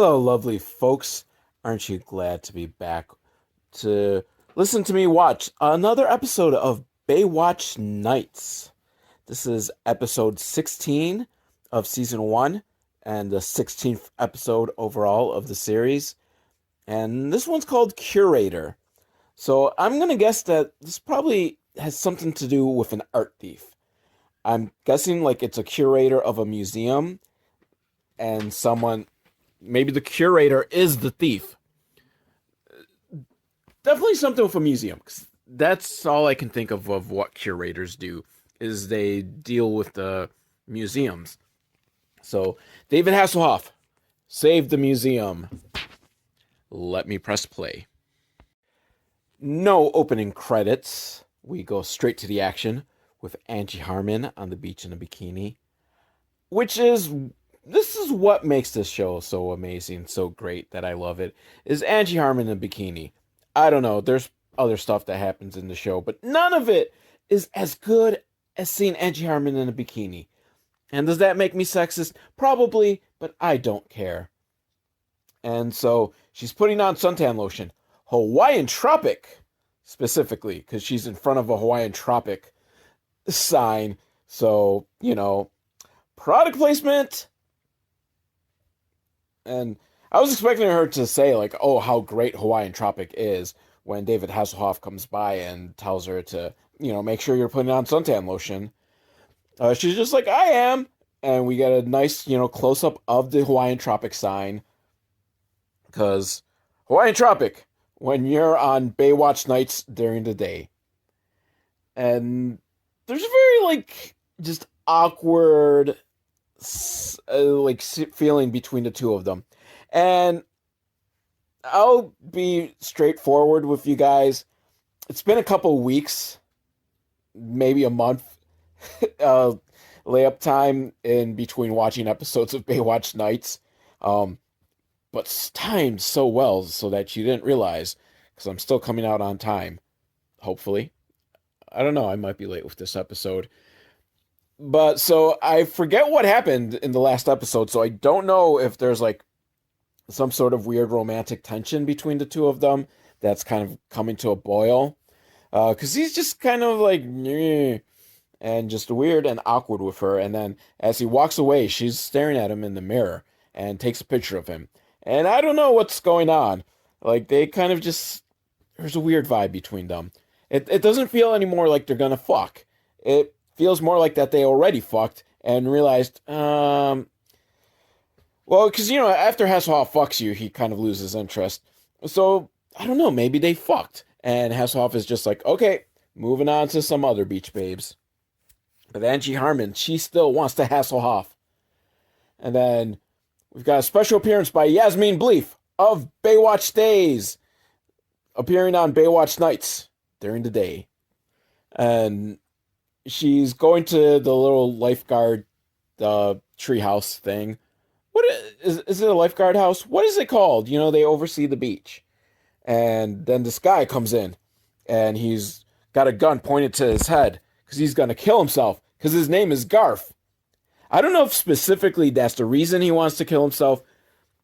Hello, lovely folks. Aren't you glad to be back to listen to me watch another episode of Baywatch Nights? This is episode 16 of season 1 and the 16th episode overall of the series. And this one's called Curator. So I'm going to guess that this probably has something to do with an art thief. I'm guessing like it's a curator of a museum and maybe the curator is the thief. Definitely something with a museum, 'cause that's all I can think of what curators do, is they deal with the museums. So, David Hasselhoff, save the museum. Let me press play. No opening credits. We go straight to the action with Angie Harmon on the beach in a bikini, this is what makes this show so amazing, so great that I love it, is Angie Harmon in a bikini. I don't know, there's other stuff that happens in the show, but none of it is as good as seeing Angie Harmon in a bikini. And does that make me sexist? Probably, but I don't care. And so she's putting on suntan lotion. Hawaiian Tropic, specifically, because she's in front of a Hawaiian Tropic sign. So, product placement. And I was expecting her to say, like, oh, how great Hawaiian Tropic is when David Hasselhoff comes by and tells her to, make sure you're putting on suntan lotion. She's just like, I am. And we get a nice, close-up of the Hawaiian Tropic sign. Because Hawaiian Tropic, when you're on Baywatch Nights during the day. And there's a very, just awkward feeling between the two of them. And I'll be straightforward with you guys. It's been a couple weeks, maybe a month, layup time in between watching episodes of Baywatch Nights. But timed so well so that you didn't realize, because I'm still coming out on time, hopefully. I don't know, I might be late with this episode. But so I forget what happened in the last episode, so I don't know if there's some sort of weird romantic tension between the two of them that's kind of coming to a boil. Because he's just kind of and just weird and awkward with her. And then as he walks away, she's staring at him in the mirror and takes a picture of him. And I don't know what's going on. They kind of there's a weird vibe between them. It doesn't feel anymore like they're gonna fuck. It feels more like that they already fucked and realized, well, because, after Hasselhoff fucks you, he kind of loses interest. So, I don't know, maybe they fucked. And Hasselhoff is just like, okay, moving on to some other beach babes. But Angie Harmon, she still wants to Hasselhoff. And then we've got a special appearance by Yasmin Bleef of Baywatch Days, appearing on Baywatch Nights during the day. And she's going to the little lifeguard treehouse thing. What is it, a lifeguard house? What is it called? They oversee the beach. And then this guy comes in, and he's got a gun pointed to his head, because he's going to kill himself, because his name is Garf. I don't know if specifically that's the reason he wants to kill himself,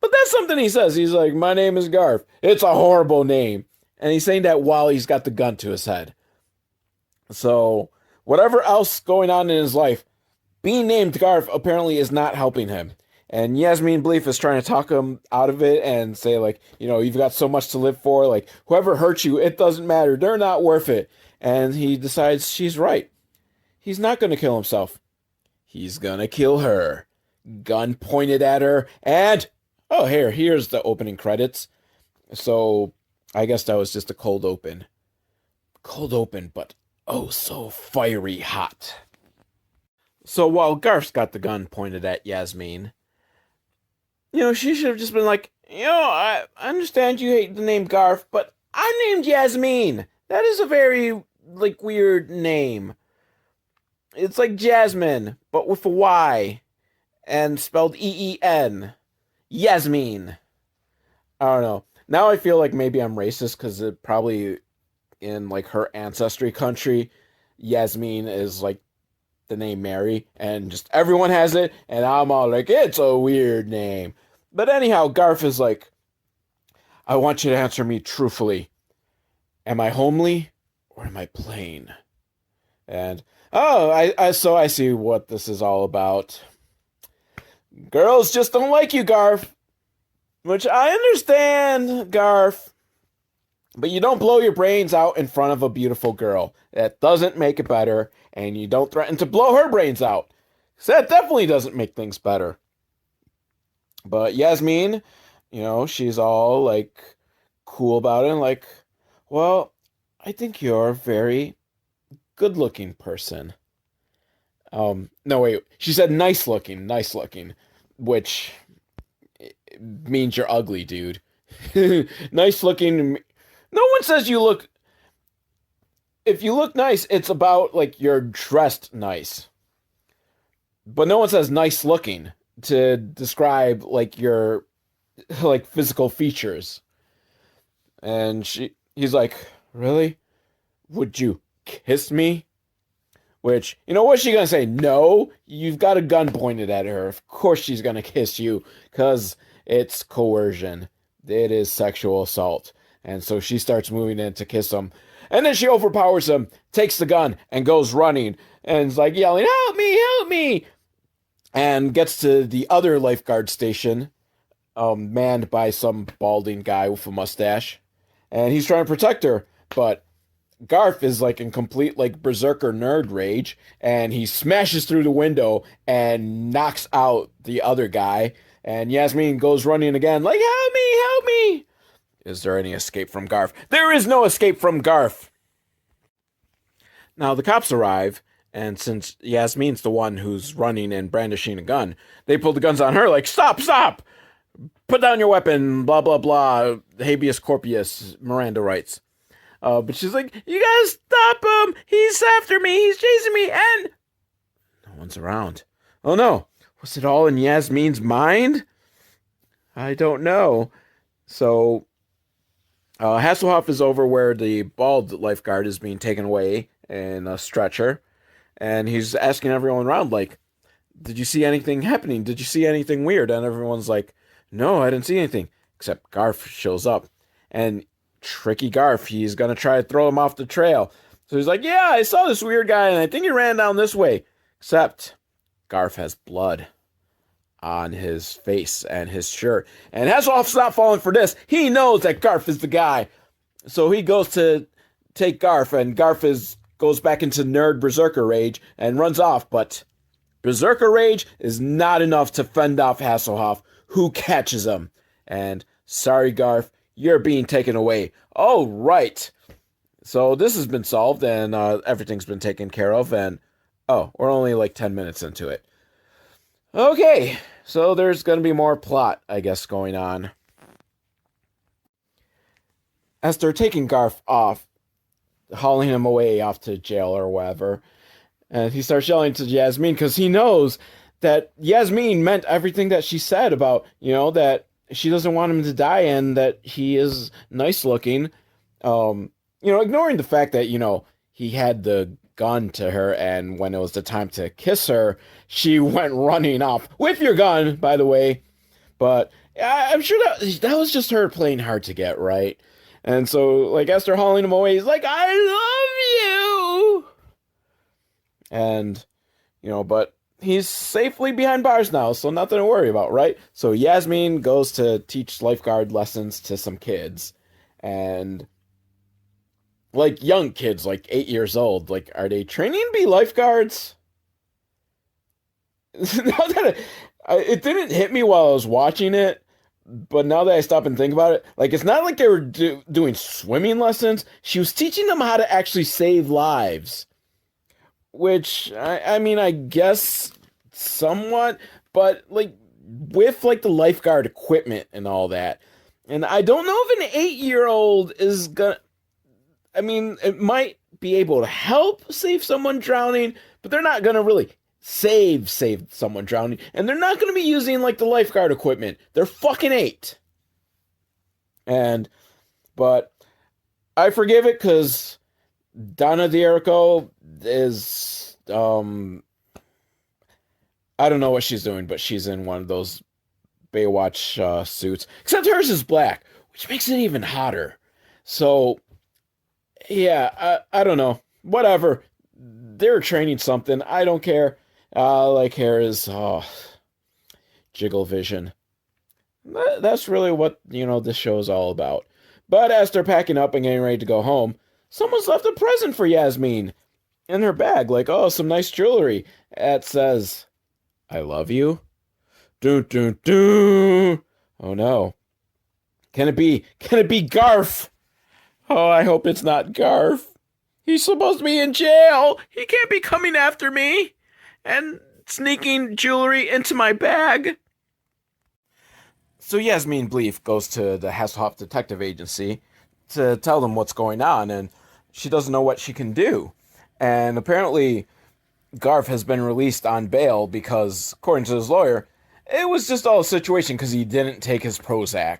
but that's something he says. He's like, my name is Garf. It's a horrible name. And he's saying that while he's got the gun to his head. So, whatever else going on in his life, being named Garf apparently is not helping him. And Yasmin Bleef is trying to talk him out of it and say, you've got so much to live for. Whoever hurts you, it doesn't matter. They're not worth it. And he decides she's right. He's not going to kill himself. He's going to kill her. Gun pointed at her. And, here's the opening credits. So, I guess that was just a cold open. Cold open, but oh so fiery hot. So while Garf's got the gun pointed at Yasmin, she should have just been like, I understand you hate the name Garf, but I'm named Yasmin. That is a very, weird name. It's like Jasmine, but with a Y, and spelled E-E-N. Yasmin. I don't know. Now I feel like maybe I'm racist, because it probably, in, her ancestry country, Yasmin is, the name Mary, and just everyone has it, and I'm all like, it's a weird name. But anyhow, Garf is like, I want you to answer me truthfully. Am I homely or am I plain? And oh, so I see what this is all about. Girls just don't like you, Garf. Which I understand, Garf. But you don't blow your brains out in front of a beautiful girl. That doesn't make it better. And you don't threaten to blow her brains out. So that definitely doesn't make things better. But Yasmin, she's all like cool about it and like, well, I think you're a very good looking person. No, wait, she said nice looking, which means you're ugly, dude. Nice looking. No one says you look. If you look nice, it's about like you're dressed nice. But no one says nice looking to describe like your like physical features. And he's like, really? Would you kiss me? Which, what's she gonna say? No, you've got a gun pointed at her. Of course she's gonna kiss you, because it's coercion. It is sexual assault. And so she starts moving in to kiss him. And then she overpowers him, takes the gun, and goes running. And is like yelling, help me, help me! And gets to the other lifeguard station, manned by some balding guy with a mustache. And he's trying to protect her, but Garf is like in complete like berserker nerd rage, and he smashes through the window and knocks out the other guy. And Yasmin goes running again, like, help me, help me. Is there any escape from Garf? There is no escape from Garf. Now the cops arrive, and since Yasmin's the one who's running and brandishing a gun, they pull the guns on her, like, stop, stop! Put down your weapon, blah, blah, blah, habeas corpus, Miranda writes. But she's like, you gotta stop him! He's after me! He's chasing me! And no one's around. Oh no! Was it all in Yasmin's mind? I don't know. So, Hasselhoff is over where the bald lifeguard is being taken away in a stretcher. And he's asking everyone around, like, did you see anything happening? Did you see anything weird? And everyone's like, no, I didn't see anything. Except Garf shows up. And tricky Garf, he's gonna try to throw him off the trail. So he's like, yeah, I saw this weird guy and I think he ran down this way. Except Garf has blood on his face and his shirt. And Hasselhoff's not falling for this. He knows that Garf is the guy. So he goes to take Garf, and Garf goes back into nerd berserker rage and runs off. But berserker rage is not enough to fend off Hasselhoff, who catches him. And sorry, Garf, you're being taken away. Oh, right. So this has been solved, and everything's been taken care of, and we're only like 10 minutes into it. Okay, so there's going to be more plot, I guess, going on. As they're taking Garf off, hauling him away off to jail or whatever, and he starts yelling to Yasmin because he knows that Yasmin meant everything that she said about, that she doesn't want him to die and that he is nice looking. Ignoring the fact that, he had the gun to her, and when it was the time to kiss her, she went running off with your gun, by the way. But I'm sure that was just her playing hard to get, right? And so, like, as they're hauling him away, he's like, I love you! And, but he's safely behind bars now, so nothing to worry about, right? So Yasmin goes to teach lifeguard lessons to some kids, and like young kids, like 8 years old. Like, are they training to be lifeguards? Now that it didn't hit me while I was watching it, but now that I stop and think about it, like, it's not like they were doing swimming lessons. She was teaching them how to actually save lives. Which, I mean, I guess somewhat, but, like, with, like, the lifeguard equipment and all that. And I don't know if an 8-year-old is gonna... I mean, it might be able to help save someone drowning, but they're not gonna really save someone drowning. And they're not gonna be using, like, the lifeguard equipment. They're fucking 8. But I forgive it, because Donna D'Errico is, I don't know what she's doing, but she's in one of those Baywatch suits, except hers is black, which makes it even hotter. So, yeah, I don't know. Whatever. They're training something. I don't care. Like hair is jiggle vision. That's really what, this show is all about. But as they're packing up and getting ready to go home, someone's left a present for Yasmin in her bag. Like, oh, some nice jewelry. It says, I love you. Doo doo doo. Oh no. Can it be Garf? Oh, I hope it's not Garf. He's supposed to be in jail. He can't be coming after me and sneaking jewelry into my bag. So Yasmin Bleef goes to the Hasselhoff Detective Agency to tell them what's going on, and she doesn't know what she can do. And apparently, Garf has been released on bail because, according to his lawyer, it was just all a situation because he didn't take his Prozac.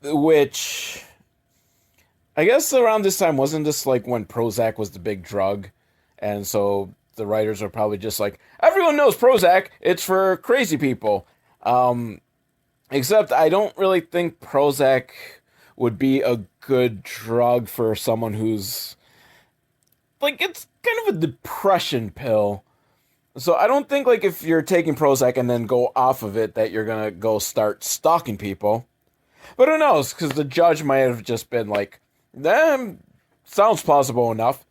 Which, I guess around this time, wasn't this like when Prozac was the big drug? And so the writers are probably just like, everyone knows Prozac, it's for crazy people. Except I don't really think Prozac would be a good drug for someone who's, like, it's kind of a depression pill. So I don't think, like, if you're taking Prozac and then go off of it, that you're gonna go start stalking people. But who knows, because the judge might have just been like, sounds plausible enough.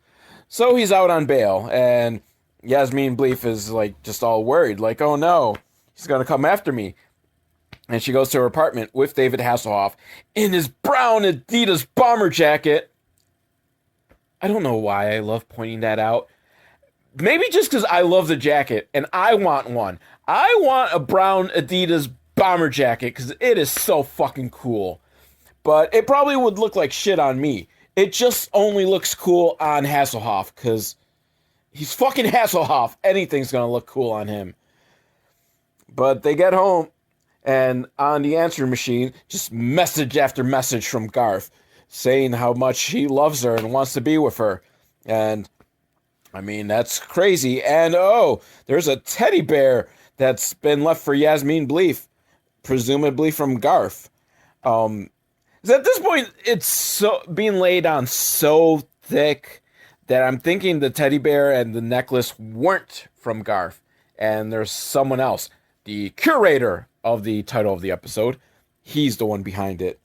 So he's out on bail, and Yasmin Bleef is, like, just all worried, like, oh no, he's gonna come after me. And she goes to her apartment with David Hasselhoff in his brown Adidas bomber jacket. I don't know why I love pointing that out. Maybe just because I love the jacket and I want one. I want a brown Adidas bomber jacket because it is so fucking cool. But it probably would look like shit on me. It just only looks cool on Hasselhoff because he's fucking Hasselhoff. Anything's going to look cool on him. But they get home. And on the answering machine, just message after message from Garf, saying how much he loves her and wants to be with her. And, I mean, that's crazy. And, oh, there's a teddy bear that's been left for Yasmin Bleef, presumably from Garf. At this point, it's so being laid on so thick that I'm thinking the teddy bear and the necklace weren't from Garf. And there's someone else, the Curator of the title of the episode. He's the one behind it.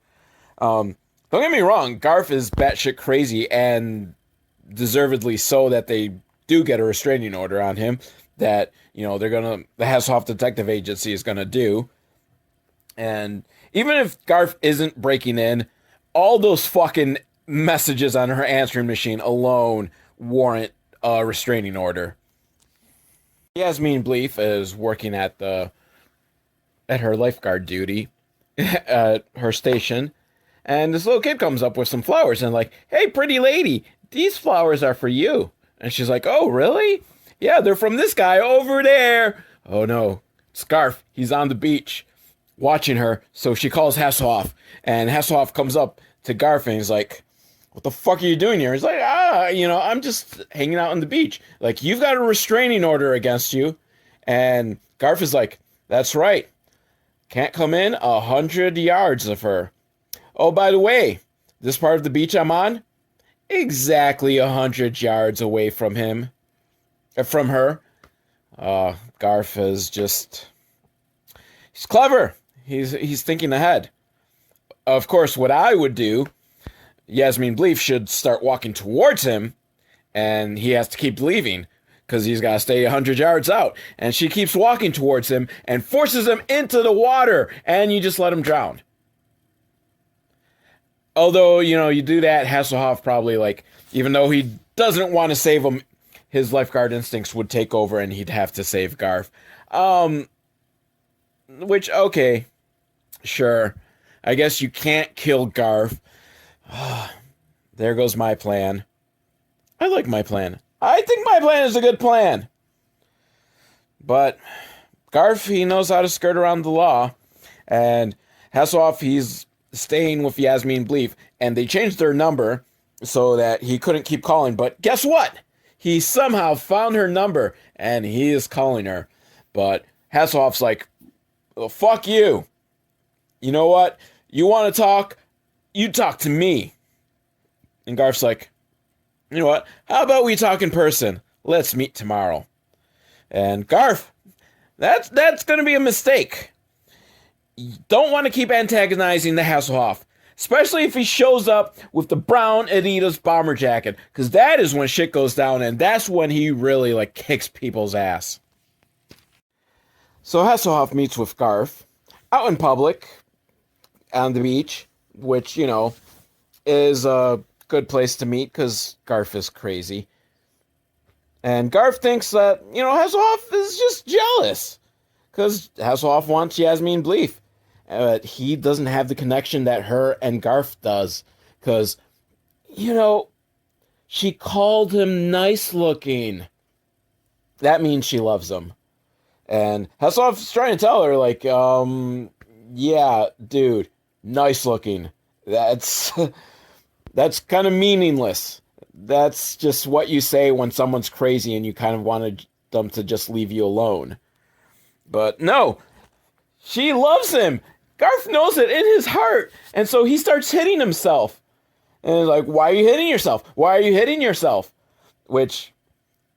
Don't get me wrong, Garf is batshit crazy, and deservedly so that they do get a restraining order on him that, the Hasselhoff Detective Agency is gonna do. And even if Garf isn't breaking in, all those fucking messages on her answering machine alone warrant a restraining order. Yasmin Bleef is working at her lifeguard duty at her station, and this little kid comes up with some flowers and like, hey, pretty lady, these flowers are for you. And she's like, oh, really? Yeah, they're from this guy over there. Oh no, it's Garf. He's on the beach watching her, so she calls Hasselhoff, and Hasselhoff comes up to Garf and he's like, what the fuck are you doing here? He's like, I'm just hanging out on the beach. Like, you've got a restraining order against you. And Garf is like, that's right. Can't come in 100 yards of her. Oh, by the way, this part of the beach I'm on, exactly 100 yards away from her. Garf is just, he's clever. He's thinking ahead. Of course, what I would do, Yasmin Bleef should start walking towards him, and he has to keep leaving, because he's got to stay 100 yards out. And she keeps walking towards him and forces him into the water, and you just let him drown. Although, you do that, Hasselhoff probably, like, even though he doesn't want to save him, his lifeguard instincts would take over and he'd have to save Garf. Which, okay, sure. I guess you can't kill Garf. There goes my plan. I like my plan. I think my plan is a good plan. But Garf, he knows how to skirt around the law. And Hasselhoff, he's staying with Yasmin Bleef. And they changed their number so that he couldn't keep calling. But guess what? He somehow found her number. And he is calling her. But Hasselhoff's like, Well, fuck you. You know what? You want to talk? You talk to me. And Garf's like, you know what? How about we talk in person? Let's meet tomorrow. And Garf, that's going to be a mistake. You don't want to keep antagonizing the Hasselhoff, especially if he shows up with the brown Adidas bomber jacket, because that is when shit goes down, and that's when he really like kicks people's ass. So Hasselhoff meets with Garf out in public on the beach, which, is a good place to meet because Garf is crazy. And Garf thinks that, Hasselhoff is just jealous because Hasselhoff wants Yasmin Bleef. But he doesn't have the connection that her and Garf does because, she called him nice looking. That means she loves him. And Hasselhoff's trying to tell her, like, yeah, dude, nice looking. That's kind of meaningless. That's just what you say when someone's crazy and you kind of wanted them to just leave you alone. But no, she loves him. Garf knows it in his heart. And so he starts hitting himself. And he's like, why are you hitting yourself? Why are you hitting yourself? Which,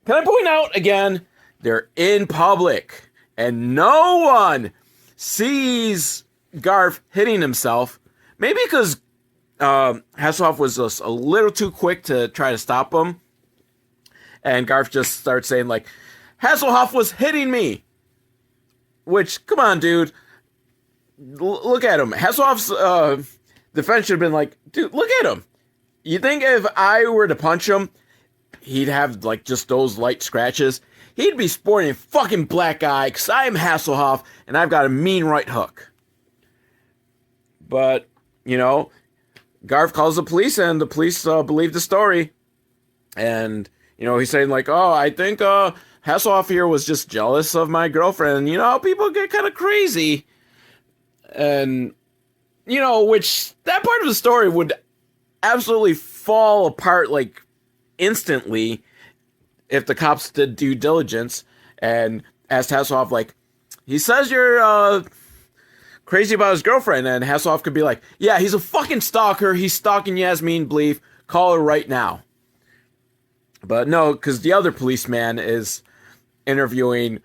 can I point out again, they're in public. And no one sees Garf hitting himself. Maybe because Hasselhoff was just a little too quick to try to stop him. And Garf just starts saying, like, Hasselhoff was hitting me. Which, come on, dude. Look at him. Hasselhoff's defense should have been like, dude, look at him. You think if I were to punch him, he'd have, like, just those light scratches? He'd be sporting a fucking black eye, because I'm Hasselhoff, and I've got a mean right hook. But, Garf calls the police, and the police believe the story. And, he's saying, like, oh, I think Hasselhoff here was just jealous of my girlfriend. People get kind of crazy. And, which that part of the story would absolutely fall apart, like, instantly if the cops did due diligence and asked Hasselhoff, like, he says you're crazy about his girlfriend, and Hasselhoff could be like, yeah, he's a fucking stalker. He's stalking Yasmin Bleef. Call her right now. But no, because the other policeman is interviewing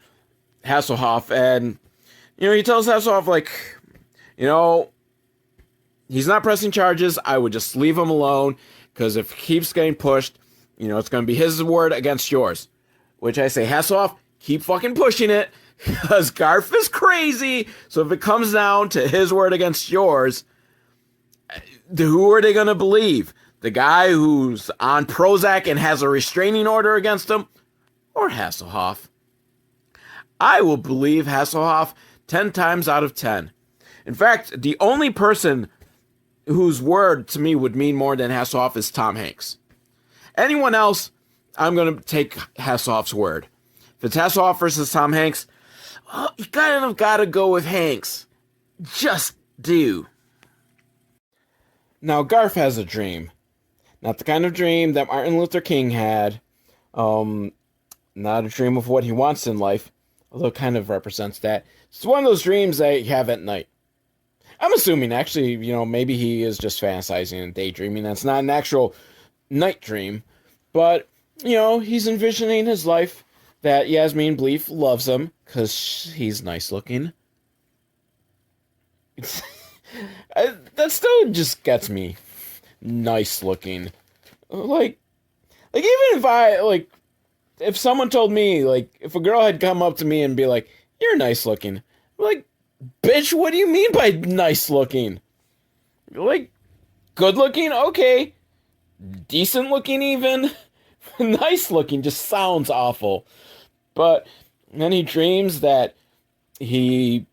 Hasselhoff, and, he tells Hasselhoff, like, he's not pressing charges. I would just leave him alone, because if he keeps getting pushed, it's going to be his word against yours. Which I say, Hasselhoff, keep fucking pushing it, because Garf is crazy. So if it comes down to his word against yours, who are they going to believe? The guy who's on Prozac and has a restraining order against him? Or Hasselhoff? I will believe Hasselhoff 10 times out of 10. In fact, the only person whose word to me would mean more than Hasselhoff is Tom Hanks. Anyone else, I'm going to take Hasselhoff's word. If it's Hasselhoff versus Tom Hanks, well, you kind of got to go with Hanks. Just do. Now, Garf has a dream. Not the kind of dream that Martin Luther King had. Not a dream of what he wants in life, although it kind of represents that. It's one of those dreams that you have at night. I'm assuming, actually, maybe he is just fantasizing and daydreaming. That's not an actual night dream. But, he's envisioning his life that Yasmin Bleef loves him because he's nice looking. That still just gets me. Nice looking. Like even if someone told me, like, if a girl had come up to me and be like, you're nice looking. Like, bitch, what do you mean by nice looking? Like, good looking? Okay. Decent looking even? Nice looking just sounds awful. But then he dreams that he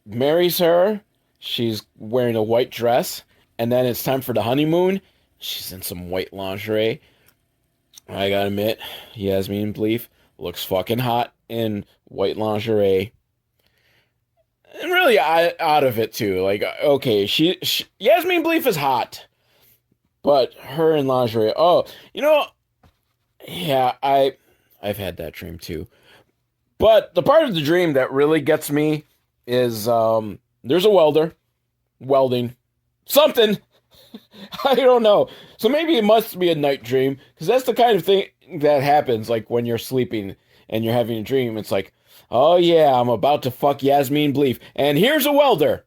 marries her. She's wearing a white dress. And then it's time for the honeymoon. She's in some white lingerie. I gotta admit, Yasmin Bleef looks fucking hot in white lingerie. And really out of it, too. Like, okay, Yasmin Bleef is hot. But her in lingerie, yeah, I've had that dream, too. But the part of the dream that really gets me is there's a welder welding something. I don't know. So maybe it must be a night dream because that's the kind of thing that happens like when you're sleeping and you're having a dream. It's like, oh yeah, I'm about to fuck Yasmin Bleef, and here's a welder.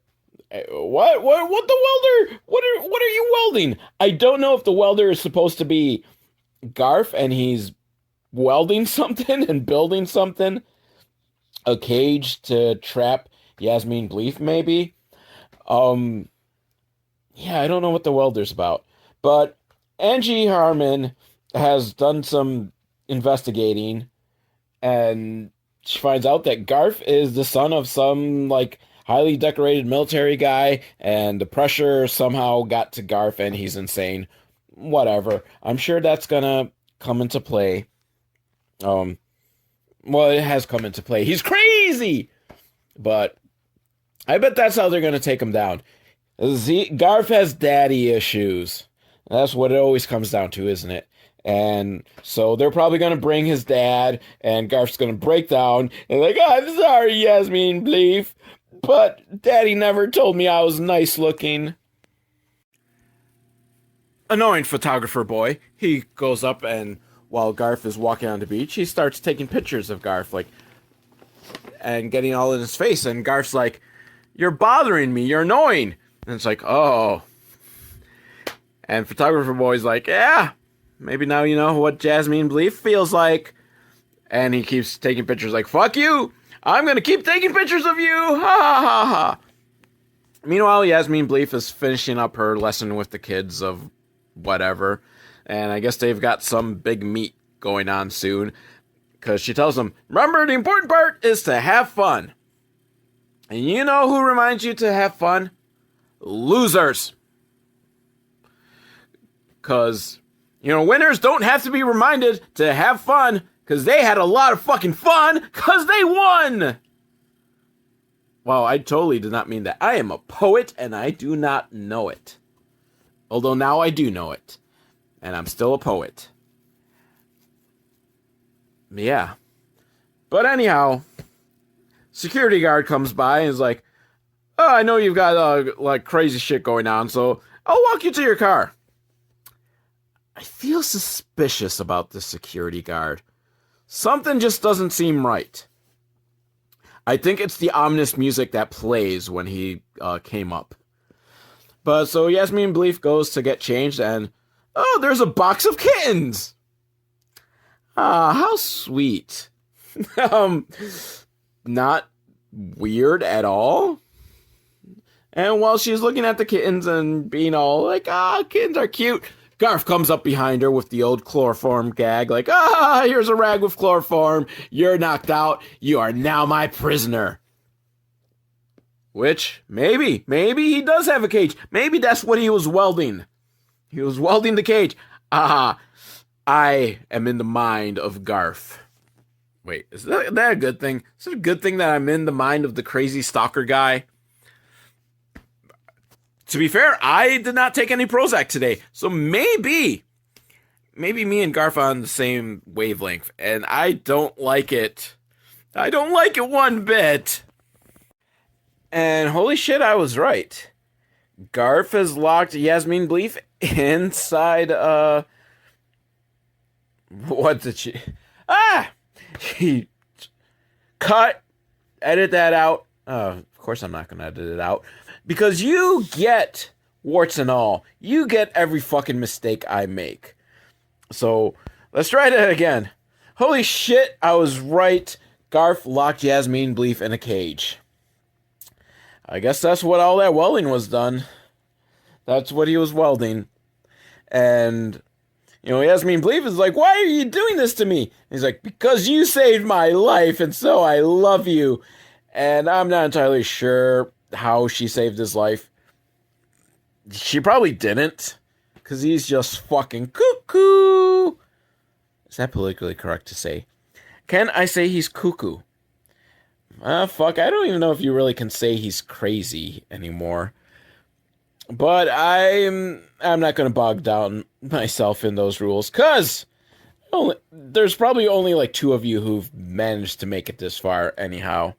What the welder? What are you welding? I don't know if the welder is supposed to be Garf and he's welding something and building something, a cage to trap Yasmin Bleef, maybe. Um, yeah, I don't know what the welder's about, but Angie Harmon has done some investigating, and she finds out that Garf is the son of some like highly decorated military guy, and the pressure somehow got to Garf, and he's insane. Whatever. I'm sure that's gonna come into play. Um, well, it has come into play. He's crazy, but I bet that's how they're gonna take him down. Garf has daddy issues. That's what it always comes down to, isn't it? And so they're probably going to bring his dad, and Garf's going to break down and like, oh, I'm sorry, Yasmin Bleef, but daddy never told me I was nice looking. Annoying photographer boy. He goes up, and while Garf is walking on the beach, he starts taking pictures of Garf, like, and getting all in his face. And Garf's like, you're bothering me, you're annoying. And it's like, oh. And photographer boy's like, yeah, maybe now you know what Yasmin Bleef feels like. And he keeps taking pictures like, fuck you, I'm gonna keep taking pictures of you, ha ha ha ha. Meanwhile, Yasmin Bleef is finishing up her lesson with the kids of whatever. And I guess they've got some big meet going on soon. Because she tells them, remember, the important part is to have fun. And you know who reminds you to have fun? Losers. Because, you know, winners don't have to be reminded to have fun because they had a lot of fucking fun because they won. Wow, I totally did not mean that. I am a poet and I do not know it. Although now I do know it. And I'm still a poet. Yeah. But anyhow, security guard comes by and is like, oh, I know you've got like crazy shit going on, so I'll walk you to your car. I feel suspicious about this security guard. Something just doesn't seem right. I think it's the ominous music that plays when he came up. But so Yasmin Bleef goes to get changed, and oh, there's a box of kittens. Ah, how sweet. Not weird at all. And while she's looking at the kittens and being all like, ah, kittens are cute, Garf comes up behind her with the old chloroform gag, like, ah, here's a rag with chloroform. You're knocked out. You are now my prisoner. Which, maybe he does have a cage. Maybe that's what he was welding. He was welding the cage. Ah, I am in the mind of Garf. Wait, is that a good thing? Is it a good thing that I'm in the mind of the crazy stalker guy? To be fair, I did not take any Prozac today, so maybe me and Garf are on the same wavelength, and I don't like it. I don't like it one bit. And holy shit, I was right. Garf has locked Yasmin Bleef inside, what did she... Ah! She... Cut! Edit that out. Of course I'm not going to edit it out. Because you get, warts and all, you get every fucking mistake I make. So, let's try that again. Holy shit, I was right. Garf locked Yasmin Bleef in a cage. I guess that's what all that welding was done. That's what he was welding. And, you know, Yasmin Bleef is like, why are you doing this to me? And he's like, because you saved my life, and so I love you. And I'm not entirely sure how she saved his life. She probably didn't, because he's just fucking cuckoo. Is that politically correct to say? Can I say he's cuckoo? Fuck, I don't even know if you really can say he's crazy anymore. But I'm not going to bog down myself in those rules, because there's probably only like 2 of you who've managed to make it this far anyhow.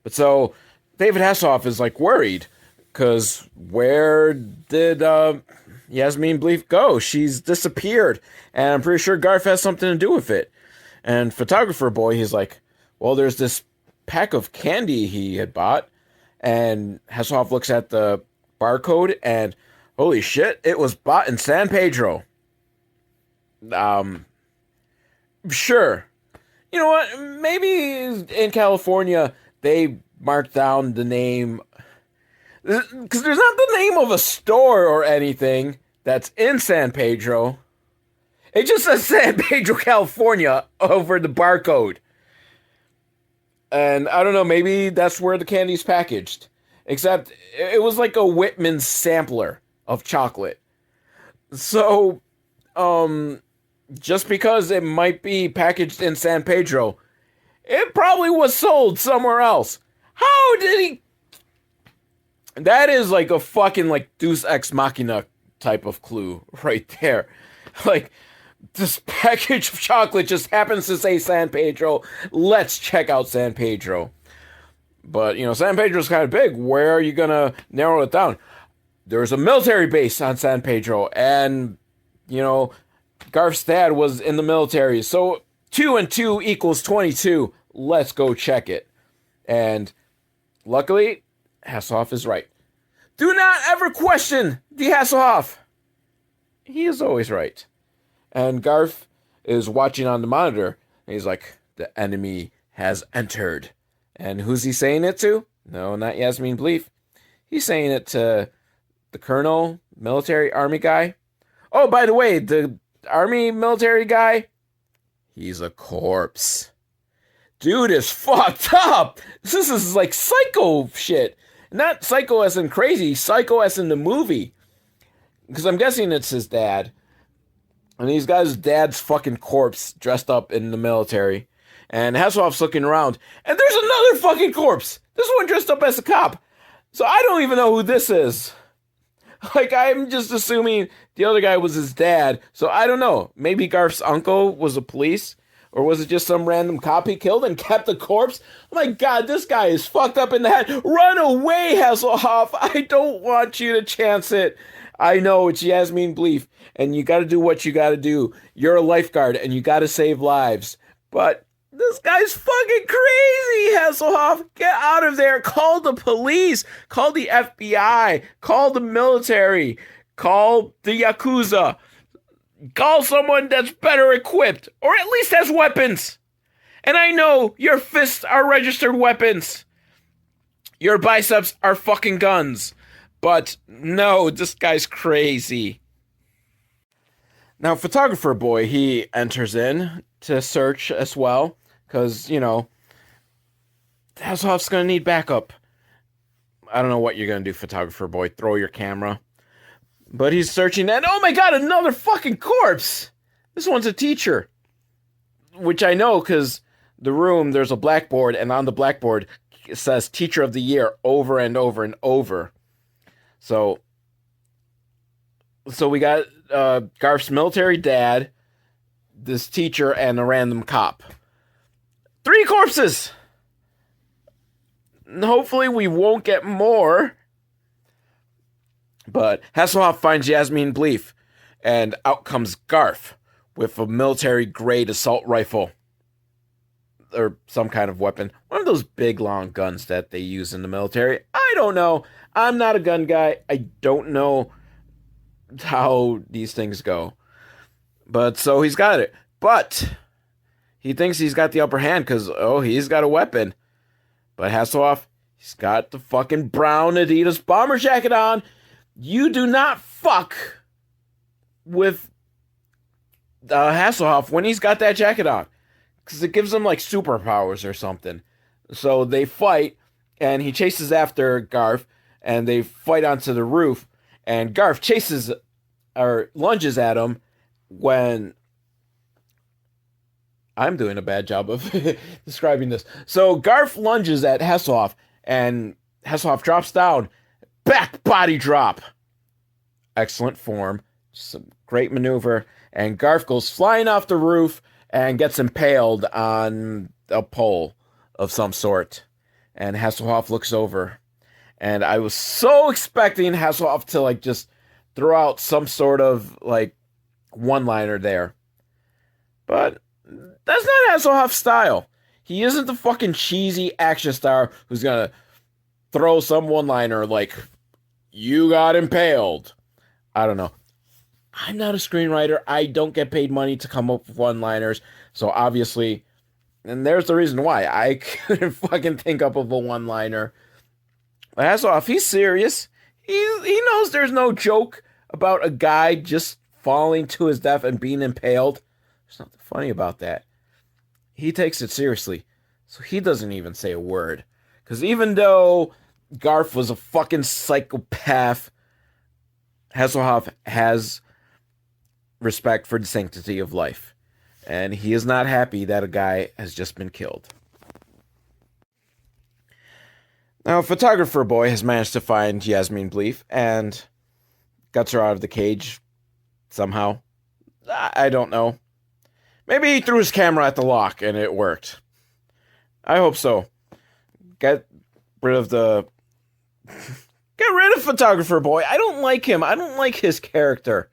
But so David Hasselhoff is like worried because where did Yasmin Bleef go? She's disappeared, and I'm pretty sure Garf has something to do with it. And photographer boy, he's like, well, there's this pack of candy he had bought, and Hasselhoff looks at the barcode, and holy shit, it was bought in San Pedro. Sure. You know what? Maybe in California they marked down the name, because there's not the name of a store or anything that's in San Pedro. It just says San Pedro, California over the barcode. And I don't know, maybe that's where the candy's packaged. Except it was like a Whitman sampler of chocolate. So, just because it might be packaged in San Pedro, it probably was sold somewhere else. How did he... That is like a fucking like Deus Ex Machina type of clue right there. Like, this package of chocolate just happens to say San Pedro. Let's check out San Pedro. But, you know, San Pedro's kind of big. Where are you going to narrow it down? There's a military base on San Pedro. And, you know, Garf's dad was in the military. So 2 and 2 equals 22. Let's go check it. And luckily, Hasselhoff is right. Do not ever question the Hasselhoff. He is always right. And Garf is watching on the monitor. And he's like, the enemy has entered. And who's he saying it to? No, not Yasmin Bleef. He's saying it to the colonel, military, army guy. Oh, by the way, the army military guy, he's a corpse. Dude is fucked up. This is like psycho shit. Not psycho as in crazy, psycho as in the movie. Because I'm guessing it's his dad. And he's got his dad's fucking corpse dressed up in the military. And Hasselhoff's looking around. And there's another fucking corpse. This one dressed up as a cop. So I don't even know who this is. Like, I'm just assuming the other guy was his dad. So I don't know. Maybe Garf's uncle was a police. Or was it just some random cop he killed and kept the corpse? Oh my god, this guy is fucked up in the head. Run away, Hasselhoff. I don't want you to chance it. I know it's Yasmin Bleef, and you gotta do what you gotta do. You're a lifeguard, and you gotta save lives. But this guy's fucking crazy, Hasselhoff. Get out of there. Call the police. Call the FBI. Call the military. Call the Yakuza. Call someone that's better equipped, or at least has weapons. And I know your fists are registered weapons. Your biceps are fucking guns. But no, this guy's crazy. Now, photographer boy, he enters in to search as well. Because, you know, Hasselhoff's going to need backup. I don't know what you're going to do, photographer boy. Throw your camera. But he's searching, and oh my god, another fucking corpse! This one's a teacher. Which I know, because the room, there's a blackboard, and on the blackboard, it says Teacher of the Year over and over and over. So we got Garf's military dad, this teacher, and a random cop. 3 corpses! Hopefully we won't get more. But Hasselhoff finds Yasmin Bleef, and out comes Garf with a military-grade assault rifle. Or some kind of weapon. One of those big, long guns that they use in the military. I don't know. I'm not a gun guy. I don't know how these things go. But so he's got it. But he thinks he's got the upper hand because, oh, he's got a weapon. But Hasselhoff, he's got the fucking brown Adidas bomber jacket on. You do not fuck with Hasselhoff when he's got that jacket on. Because it gives him like superpowers or something. So they fight, and he chases after Garf, and they fight onto the roof, and Garf chases or lunges at him when... I'm doing a bad job of describing this. So Garf lunges at Hasselhoff, and Hasselhoff drops down. Back body drop. Excellent form. Just a great maneuver. And Garf goes flying off the roof and gets impaled on a pole of some sort. And Hasselhoff looks over. And I was so expecting Hasselhoff to like just throw out some sort of like one-liner there. But that's not Hasselhoff's style. He isn't the fucking cheesy action star who's gonna throw some one-liner like, you got impaled. I don't know. I'm not a screenwriter. I don't get paid money to come up with one-liners. So obviously, and there's the reason why. I couldn't fucking think up of a one-liner. But Hasselhoff, he's serious. He knows there's no joke about a guy just falling to his death and being impaled. There's nothing funny about that. He takes it seriously. So he doesn't even say a word. Because even though Garth was a fucking psychopath, Hasselhoff has respect for the sanctity of life. And he is not happy that a guy has just been killed. Now, Photographer Boy has managed to find Yasmin Bleef and gets her out of the cage somehow. I don't know. Maybe he threw his camera at the lock and it worked. I hope so. Get rid of Photographer Boy. I don't like him. I don't like his character.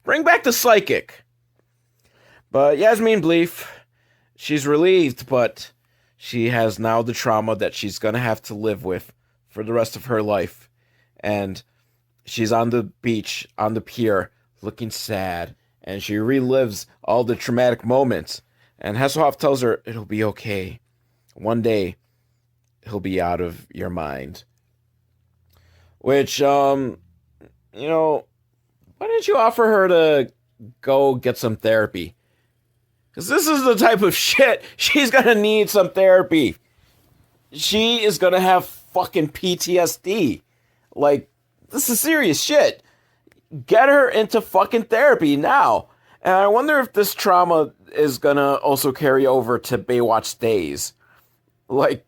Bring back the psychic. But Yasmin Bleef, she's relieved, but she has now the trauma that she's going to have to live with for the rest of her life. And she's on the beach, on the pier, looking sad. And she relives all the traumatic moments. And Hasselhoff tells her, it'll be okay. One day, he'll be out of your mind. Which, why didn't you offer her to go get some therapy? Because this is the type of shit she's going to need some therapy. She is going to have fucking PTSD. Like, this is serious shit. Get her into fucking therapy now. And I wonder if this trauma is going to also carry over to Baywatch Days. Like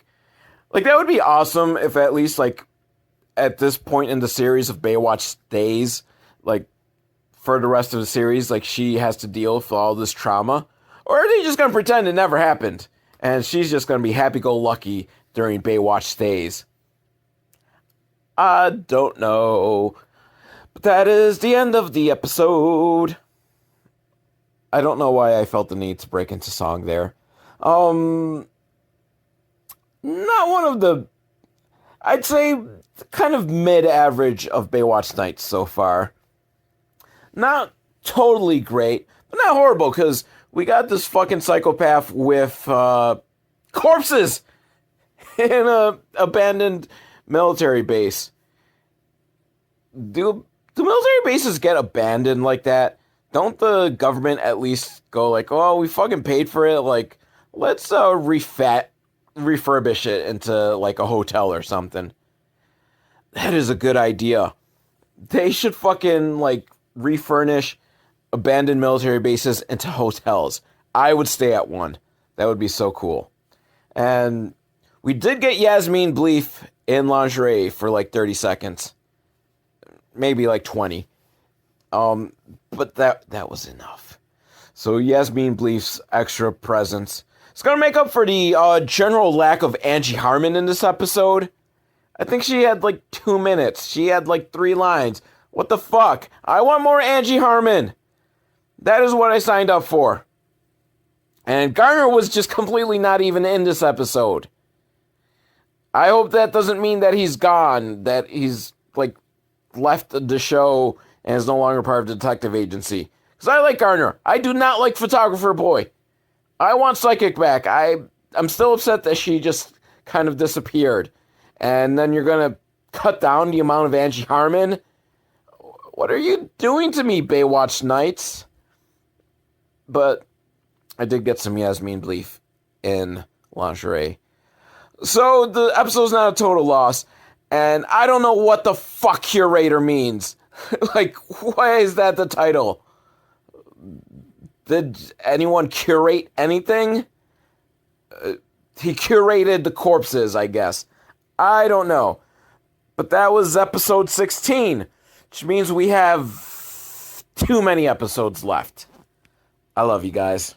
that would be awesome if at least, like, at this point in the series of Baywatch Days, like, for the rest of the series, like, she has to deal with all this trauma. Or are they just going to pretend it never happened? And she's just going to be happy-go-lucky during Baywatch Days. I don't know. But that is the end of the episode. I don't know why I felt the need to break into song there. Not one of the... I'd say kind of mid-average of Baywatch nights so far. Not totally great, but not horrible, because we got this fucking psychopath with corpses in a abandoned military base. Do military bases get abandoned like that? Don't the government at least go like, oh, we fucking paid for it, like, let's refurbish it into like a hotel or something? That is a good idea. They should fucking like refurnish abandoned military bases into hotels. I would stay at one. That would be so cool. And we did get Yasmin Bleef in lingerie for like 30 seconds. Maybe like 20. But that was enough. So Yasmin Bleef's extra presence is going to make up for the general lack of Angie Harmon in this episode. I think she had like 2 minutes. She had like 3 lines. What the fuck? I want more Angie Harmon. That is what I signed up for. And Garner was just completely not even in this episode. I hope that doesn't mean that he's gone, that he's like left the show and is no longer part of the detective agency. Because I like Garner. I do not like Photographer Boy. I want Psychic back. I'm still upset that she just kind of disappeared. And then you're going to cut down the amount of Angie Harmon? What are you doing to me, Baywatch Nights? But I did get some Yasmin Bleef in lingerie. So the episode's not a total loss. And I don't know what the fuck Curator means. Like, why is that the title? Did anyone curate anything? He curated the corpses, I guess. I don't know. But that was episode 16, which means we have too many episodes left. I love you guys.